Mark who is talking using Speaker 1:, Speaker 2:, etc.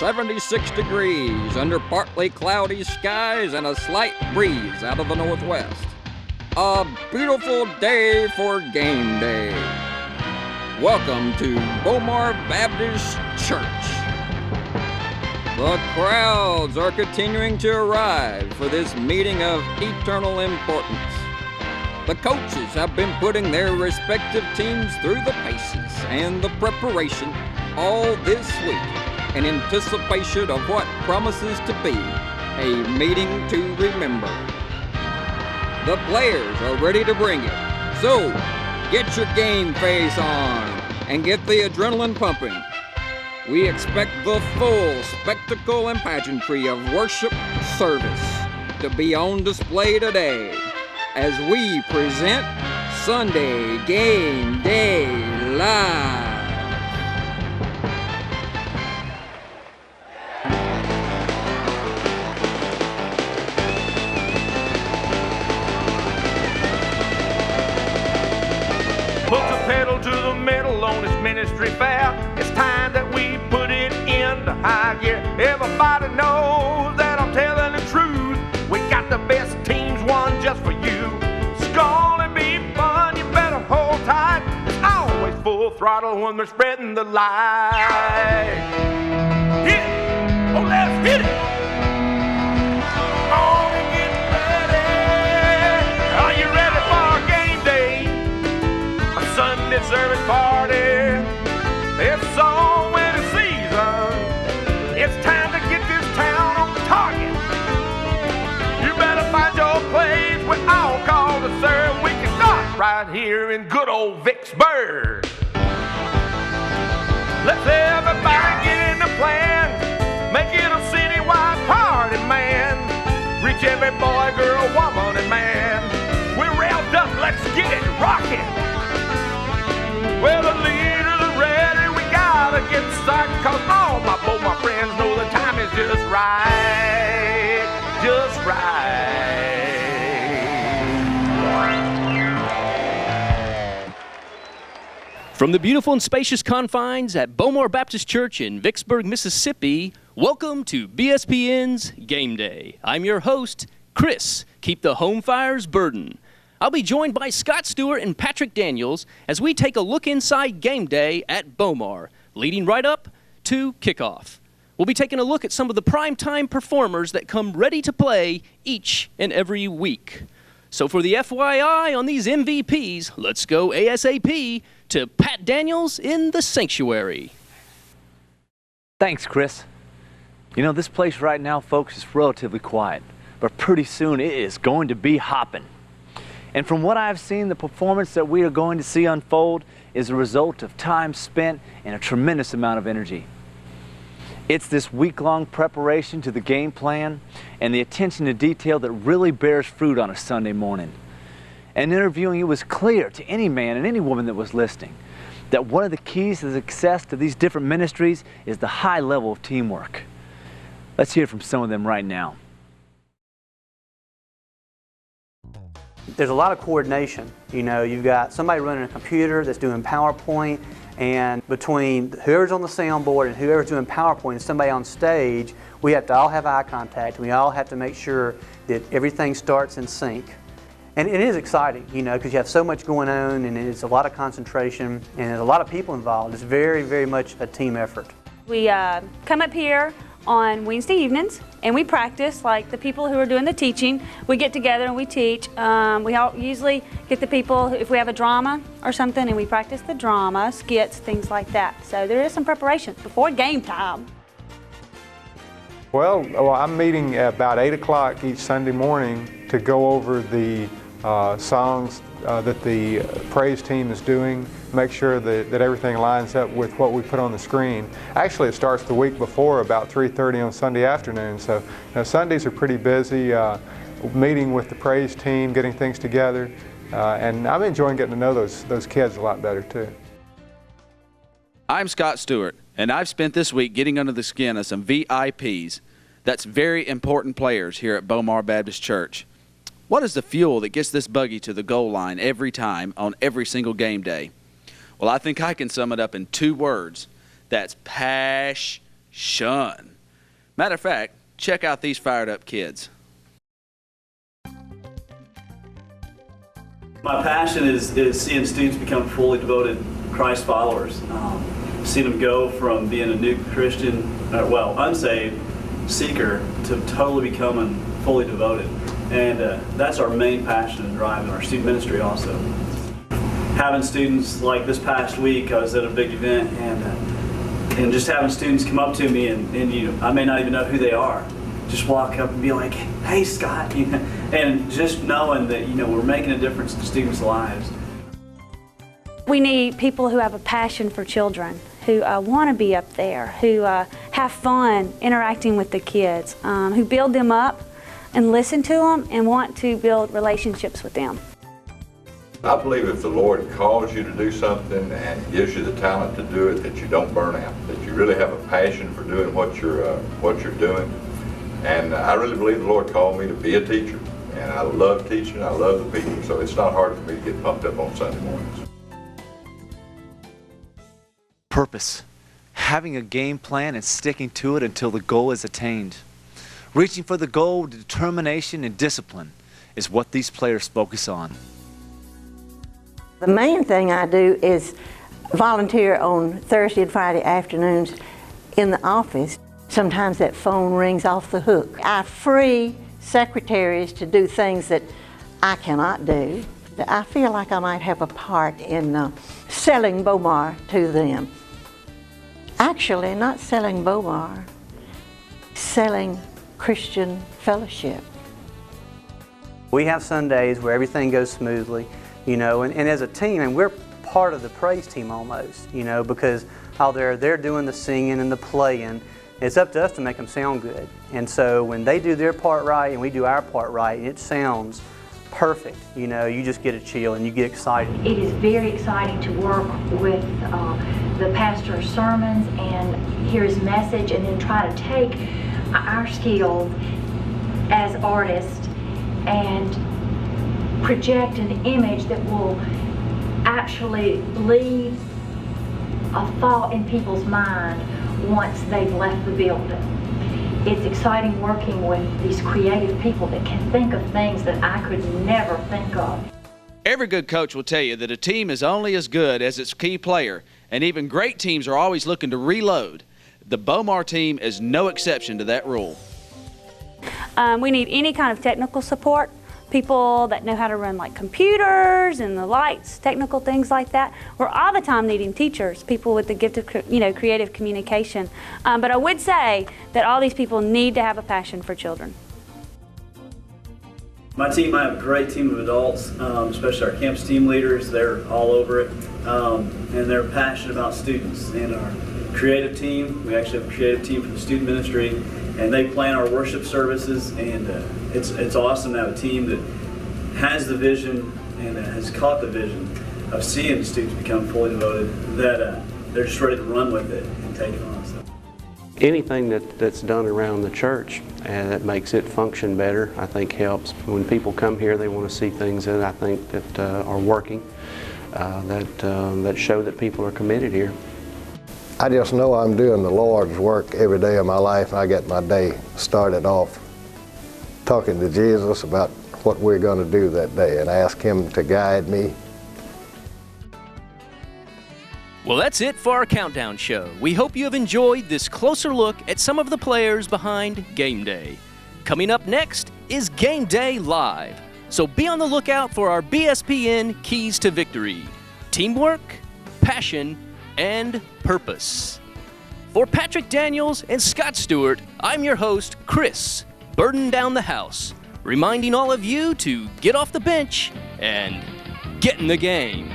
Speaker 1: 76 degrees under partly cloudy skies and a slight breeze out of the northwest. A beautiful day for game day. Welcome to Bowmar Baptist Church. The crowds are continuing to arrive for this meeting of eternal importance. The coaches have been putting their respective teams through the paces and the preparation all this week in anticipation of what promises to be a meeting to remember. The players are ready to bring it, so get your game face on and get the adrenaline pumping. We expect the full spectacle and pageantry of worship service to be on display today as we present Sunday Game Day Live.
Speaker 2: Put the pedal to the metal on this ministry fair. It's time that we put it into high gear. Everybody knows that I'm telling the truth. We got the best teams, one just for you. It's gonna be fun, you better hold tight. It's always full throttle when we're spreading the light. Hit it! Oh, let's hit it! On and get ready. Are you ready for game day? A Sunday service party. It's all winter season. It's time to get this town on target. You better find your place. We all call to serve. We can start right here in good old Vicksburg. Let's everybody get in the plan. Make it a citywide party, man. Reach every boy, girl, woman, and man. We're revved up. Let's get it rocking. Well, the leaders are ready. We gotta get started, cause all my Bowmar friends know the time is just right. Just right.
Speaker 3: From the beautiful and spacious confines at Bowmar Baptist Church in Vicksburg, Mississippi, welcome to BSPN's Game Day. I'm your host, Chris. Keep the home fires burning. I'll be joined by Scott Stewart and Patrick Daniels as we take a look inside Game Day at Bowmar, leading right up to kickoff. We'll be taking a look at some of the primetime performers that come ready to play each and every week. So for the FYI on these MVPs, let's go ASAP to Pat Daniels in the sanctuary.
Speaker 4: Thanks, Chris. You know, this place right now, folks, is relatively quiet, but pretty soon it is going to be hopping. And from what I've seen, the performance that we are going to see unfold is a result of time spent and a tremendous amount of energy. It's this week-long preparation to the game plan and the attention to detail that really bears fruit on a Sunday morning. And interviewing, it was clear to any man and any woman that was listening that one of the keys to the success to these different ministries is the high level of teamwork. Let's hear from some of them right now.
Speaker 5: There's a lot of coordination. You know, you've got somebody running a computer that's doing PowerPoint, and between whoever's on the soundboard and whoever's doing PowerPoint and somebody on stage, we have to all have eye contact. We all have to make sure that everything starts in sync. And it is exciting, you know, because you have so much going on and it's a lot of concentration and there's a lot of people involved. It's very, very much a team effort.
Speaker 6: We come up here on Wednesday evenings and we practice like the people who are doing the teaching. We get together and we teach. We all usually get the people, if we have a drama or something, and we practice the drama, skits, things like that. So there is some preparation before game time.
Speaker 7: Well, I'm meeting at about 8 o'clock each Sunday morning to go over the songs that the praise team is doing, make sure that everything lines up with what we put on the screen. Actually, it starts the week before about 3:30 on Sunday afternoon, so you know, Sundays are pretty busy, meeting with the praise team, getting things together, and I'm enjoying getting to know those kids a lot better too.
Speaker 8: I'm Scott Stewart, and I've spent this week getting under the skin of some VIPs. That's very important players here at Bowmar Baptist Church. What is the fuel that gets this buggy to the goal line every time on every single game day? Well, I think I can sum it up in 2 words. That's passion. shun. Matter of fact, check out these fired up kids.
Speaker 9: My passion is seeing students become fully devoted Christ followers. Seeing them go from being a new Christian, unsaved seeker to totally becoming fully devoted. And that's our main passion and drive in our student ministry also. Having students like this past week, I was at a big event, and just having students come up to me and I may not even know who they are. Just walk up and be like, "Hey, Scott," and just knowing that we're making a difference in students' lives.
Speaker 6: We need people who have a passion for children, who want to be up there, who have fun interacting with the kids, who build them up and listen to them and want to build relationships with them.
Speaker 10: I believe if the Lord calls you to do something and gives you the talent to do it, that you don't burn out, that you really have a passion for doing what you're doing. And I really believe the Lord called me to be a teacher. And I love teaching, I love the people, so it's not hard for me to get pumped up on Sunday mornings.
Speaker 4: Purpose. Having a game plan and sticking to it until the goal is attained. Reaching for the goal with determination and discipline is what these players focus on.
Speaker 11: The main thing I do is volunteer on Thursday and Friday afternoons in the office. Sometimes that phone rings off the hook. I free secretaries to do things that I cannot do. I feel like I might have a part in selling Bowmar to them. Actually, not selling Bowmar, selling Christian fellowship.
Speaker 5: We have Sundays where everything goes smoothly, and as a team, and we're part of the praise team almost, because while they're doing the singing and the playing, it's up to us to make them sound good. And so when they do their part right and we do our part right, it sounds perfect. You just get a chill and you get excited.
Speaker 12: It is very exciting to work with the pastor's sermons and hear his message, and then try to take our skills as artists and project an image that will actually leave a thought in people's mind once they've left the building. It's exciting working with these creative people that can think of things that I could never think of.
Speaker 8: Every good coach will tell you that a team is only as good as its key player, and even great teams are always looking to reload. The Bowmar team is no exception to that rule.
Speaker 6: We need any kind of technical support, people that know how to run like computers and the lights, technical things like that. We're all the time needing teachers, people with the gift of creative communication. But I would say that all these people need to have a passion for children.
Speaker 9: My team, I have a great team of adults, especially our campus team leaders. They're all over it, and they're passionate about students. And our creative team, we actually have a creative team for the student ministry, and they plan our worship services. And it's awesome to have a team that has the vision and has caught the vision of seeing the students become fully devoted, that they're just ready to run with it and take it on. So.
Speaker 13: Anything that's done around the church that makes it function better, I think helps. When people come here, they want to see things that I think that are working, that show that people are committed here.
Speaker 14: I just know I'm doing the Lord's work every day of my life. I get my day started off talking to Jesus about what we're going to do that day and ask Him to guide me.
Speaker 3: Well, that's it for our countdown show. We hope you have enjoyed this closer look at some of the players behind Game Day. Coming up next is Game Day Live, so be on the lookout for our BSPN Keys to Victory: teamwork, passion, and purpose. For Patrick Daniels and Scott Stewart, I'm your host, Chris, burden down the house, reminding all of you to get off the bench and get in the game.